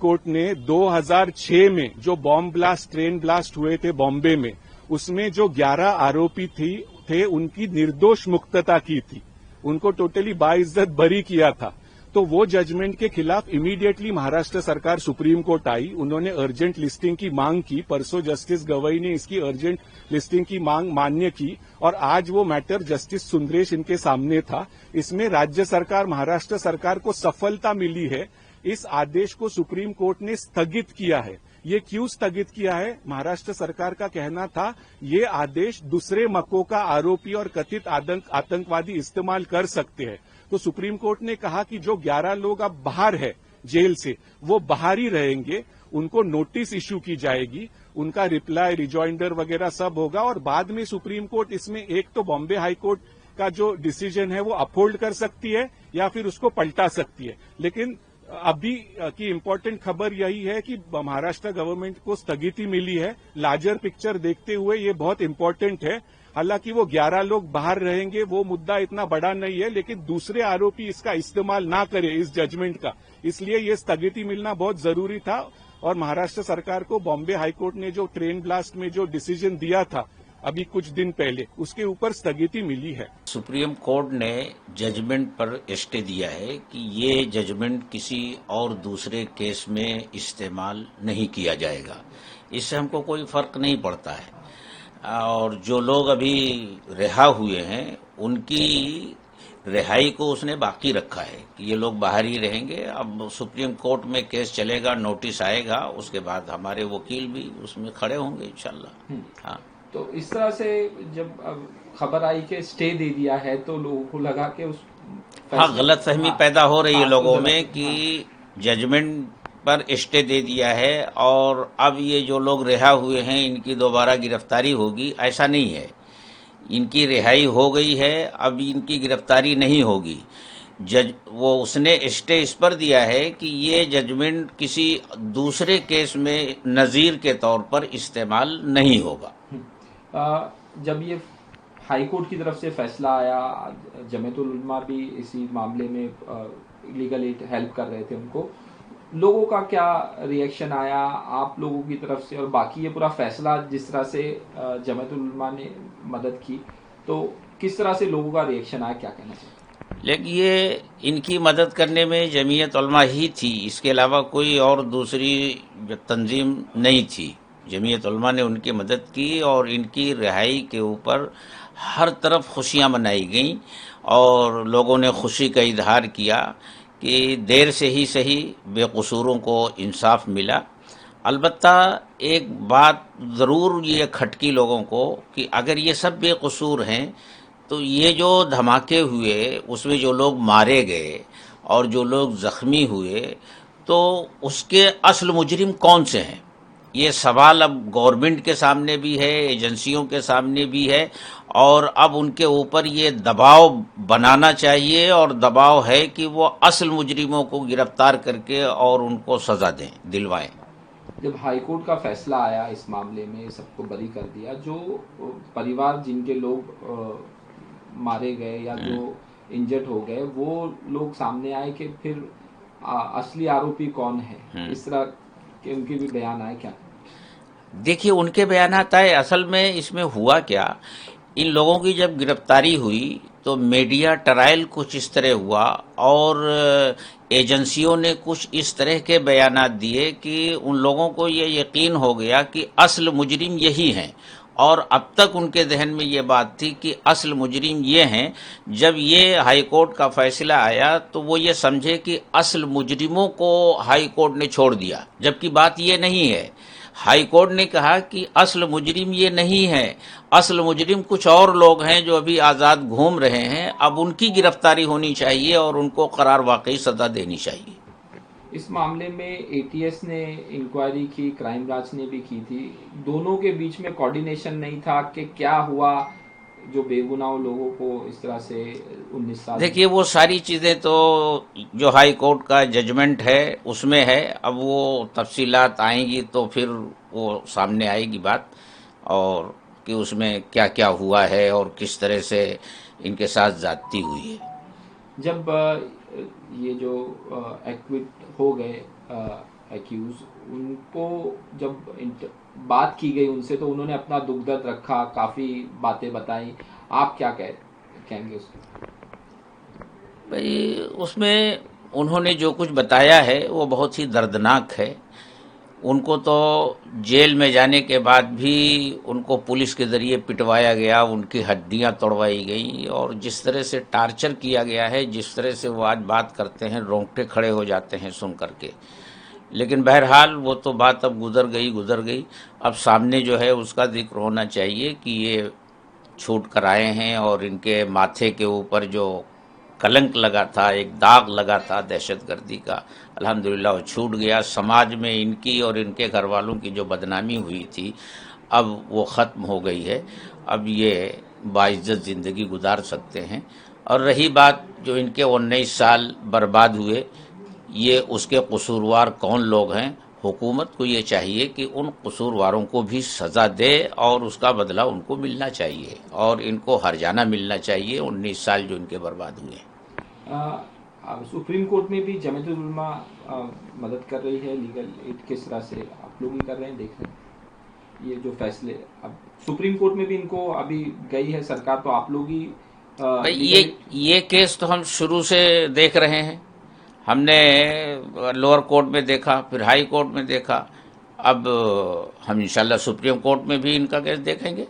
Court ने 2006 में जो बॉम्ब ब्लास्ट, ट्रेन ब्लास्ट हुए थे बॉम्बे में, उसमें जो 11 आरोपी थे उनकी निर्दोष मुक्तता की थी, उनको टोटली बाइज्जत बरी किया था। तो वो जजमेंट के खिलाफ इमीडिएटली महाराष्ट्र सरकार सुप्रीम कोर्ट आई, उन्होंने अर्जेंट लिस्टिंग की मांग की। परसों जस्टिस गवई ने इसकी अर्जेंट लिस्टिंग की मांग मान्य की और आज वो मैटर जस्टिस सुंदरेश इनके सामने था। इसमें राज्य सरकार, महाराष्ट्र सरकार को सफलता मिली है। इस आदेश को सुप्रीम कोर्ट ने स्थगित किया है। ये क्यों स्थगित किया है? महाराष्ट्र सरकार का कहना था ये आदेश दूसरे मकों का आरोपी और कथित आतंकवादी इस्तेमाल कर सकते हैं। तो सुप्रीम कोर्ट ने कहा कि जो 11 लोग अब बाहर है जेल से, वो बाहर ही रहेंगे, उनको नोटिस इश्यू की जाएगी, उनका रिप्लाई, रिजॉइंडर वगैरह सब होगा और बाद में सुप्रीम कोर्ट इसमें एक तो बॉम्बे हाई कोर्ट का जो डिसीजन है वो अपहोल्ड कर सकती है या फिर उसको पलटा सकती है। लेकिन अभी की इम्पोर्टेंट खबर यही है कि महाराष्ट्र गवर्नमेंट को स्थगिति मिली है। लार्जर पिक्चर देखते हुए ये बहुत इम्पोर्टेंट है। हालांकि वो 11 लोग बाहर रहेंगे, वो मुद्दा इतना बड़ा नहीं है, लेकिन दूसरे आरोपी इसका इस्तेमाल ना करें इस जजमेंट का, इसलिए ये स्थगिति मिलना बहुत जरूरी था। और महाराष्ट्र सरकार को बॉम्बे हाईकोर्ट ने जो ट्रेन ब्लास्ट में जो डिसीजन दिया था अभी कुछ दिन पहले, उसके ऊपर स्थगिति मिली है। सुप्रीम कोर्ट ने जजमेंट पर स्टे दिया है कि ये जजमेंट किसी और दूसरे केस में इस्तेमाल नहीं किया जाएगा। इससे हमको कोई फर्क नहीं पड़ता है। और जो लोग अभी रिहा हुए हैं उनकी रिहाई को उसने बाकी रखा है कि ये लोग बाहर ही रहेंगे। अब सुप्रीम कोर्ट में केस चलेगा, नोटिस आएगा, उसके बाद हमारे वकील भी उसमें खड़े होंगे इंशाल्लाह। हाँ, तो इस तरह से जब अब खबर आई कि स्टे दे दिया है तो लोगों को लगा कि उस गलतफहमी पैदा हो रही है लोगों में कि जजमेंट पर स्टे दे दिया है और अब ये जो लोग रिहा हुए हैं इनकी दोबारा गिरफ्तारी होगी। ऐसा नहीं है, इनकी रिहाई हो गई है, अब इनकी गिरफ्तारी नहीं होगी। उसने स्टे इस पर दिया है कि ये जजमेंट किसी दूसरे केस में नजीर के तौर पर इस्तेमाल नहीं होगा। जब ये हाई कोर्ट की तरफ से फैसला आया, जमीयतुल उलमा भी इसी मामले में लीगल हेल्प कर रहे थे उनको, लोगों का क्या रिएक्शन आया आप लोगों की तरफ से? और बाकी ये पूरा फैसला जिस तरह से जमीयतुल उलमा ने मदद की, तो किस तरह से लोगों का रिएक्शन आया, क्या कहना चाहिए? लेकिन ये इनकी मदद करने में जमीयत उलमा ही थी, इसके अलावा कोई और दूसरी तंजीम नहीं थी। जमीयत उलमा ने उनकी मदद की और इनकी रिहाई के ऊपर हर तरफ खुशियां मनाई गईं और लोगों ने खुशी का इजहार किया कि देर से ही सही बेकसूरों को इंसाफ मिला। अलबत्ता एक बात ज़रूर ये खटकी लोगों को कि अगर ये सब बेकसूर हैं तो ये जो धमाके हुए उसमें जो लोग मारे गए और जो लोग ज़ख्मी हुए, तो उसके असल मुजरिम कौन से हैं? ये सवाल अब गवर्नमेंट के सामने भी है, एजेंसियों के सामने भी है और अब उनके ऊपर ये दबाव बनाना चाहिए और दबाव है कि वो असल मुजरिमों को गिरफ्तार करके और उनको सजा दें, दिलवाएं। जब हाईकोर्ट का फैसला आया इस मामले में, सबको बरी कर दिया, जो परिवार जिनके लोग मारे गए या जो इंजर्ड हो गए, वो लोग सामने आए कि फिर असली आरोपी कौन है, इस तरह के उनके भी बयान आए क्या? देखिए, उनके बयान आए, असल में इसमें हुआ क्या, इन लोगों की जब गिरफ्तारी हुई तो मीडिया ट्रायल कुछ इस तरह हुआ और एजेंसियों ने कुछ इस तरह के बयानात दिए कि उन लोगों को ये यकीन हो गया कि असल मुजरिम यही हैं। और अब तक उनके जहन में ये बात थी कि असल मुजरिम ये हैं। जब ये हाई कोर्ट का फैसला आया तो वो ये समझे कि असल मुजरिमों को हाई कोर्ट ने छोड़ दिया, जबकि बात ये नहीं है। हाई कोर्ट ने कहा कि असल मुजरिम ये नहीं है, असल मुजरिम कुछ और लोग हैं जो अभी आज़ाद घूम रहे हैं, अब उनकी गिरफ्तारी होनी चाहिए और उनको करार वाकई सजा देनी चाहिए। इस मामले में एटीएस ने इंक्वायरी की, क्राइम ब्रांच ने भी की थी, दोनों के बीच में कोऑर्डिनेशन नहीं था कि क्या हुआ जो बेगुनाह लोगों को इस तरह से 19 साल? देखिए, वो सारी चीज़ें तो जो हाई कोर्ट का जजमेंट है उसमें है। अब वो तफसीलात आएंगी तो फिर वो सामने आएगी बात, और कि उसमें क्या क्या हुआ है और किस तरह से इनके साथ ज्यादती हुई है। जब ये जो एक्विट हो गए एक्यूज, उनको जब बात की गई उनसे तो उन्होंने अपना दुख दर्द रखा, काफ़ी बातें बताई। आप क्या कहेंगे उसके? भाई उसमें उन्होंने जो कुछ बताया है वो बहुत ही दर्दनाक है। उनको तो जेल में जाने के बाद भी उनको पुलिस के ज़रिए पिटवाया गया, उनकी हड्डियां तोड़वाई गई और जिस तरह से टार्चर किया गया है, जिस तरह से वो आज बात करते हैं, रोंगटे खड़े हो जाते हैं सुन करके। लेकिन बहरहाल वो तो बात अब गुजर गई। अब सामने जो है उसका जिक्र होना चाहिए कि ये छूट कर आए हैं और इनके माथे के ऊपर जो कलंक लगा था, एक दाग लगा था दहशतगर्दी का, अल्हम्दुलिल्लाह वो छूट गया। समाज में इनकी और इनके घर वालों की जो बदनामी हुई थी अब वो ख़त्म हो गई है। अब ये बाइज्जत ज़िंदगी गुजार सकते हैं। और रही बात जो इनके 19 साल बर्बाद हुए, ये उसके कसूरवार कौन लोग हैं, हुकूमत को ये चाहिए कि उन कसूरवारों को भी सज़ा दे और उसका बदला उनको मिलना चाहिए और इनको हर्जाना मिलना चाहिए 19 साल जो इनके बर्बाद हुए। सुप्रीम कोर्ट में भी जमीयत उलमा मदद कर रही है, लीगल एड किस तरह से आप लोग ही कर रहे हैं, देख रहे हैं ये जो फैसले अब सुप्रीम कोर्ट में भी इनको अभी गई है सरकार, तो आप लोग ही भाई ये केस तो हम शुरू से देख रहे हैं। हमने लोअर कोर्ट में देखा, फिर हाई कोर्ट में देखा, अब हम इंशाल्लाह सुप्रीम कोर्ट में भी इनका केस देखेंगे।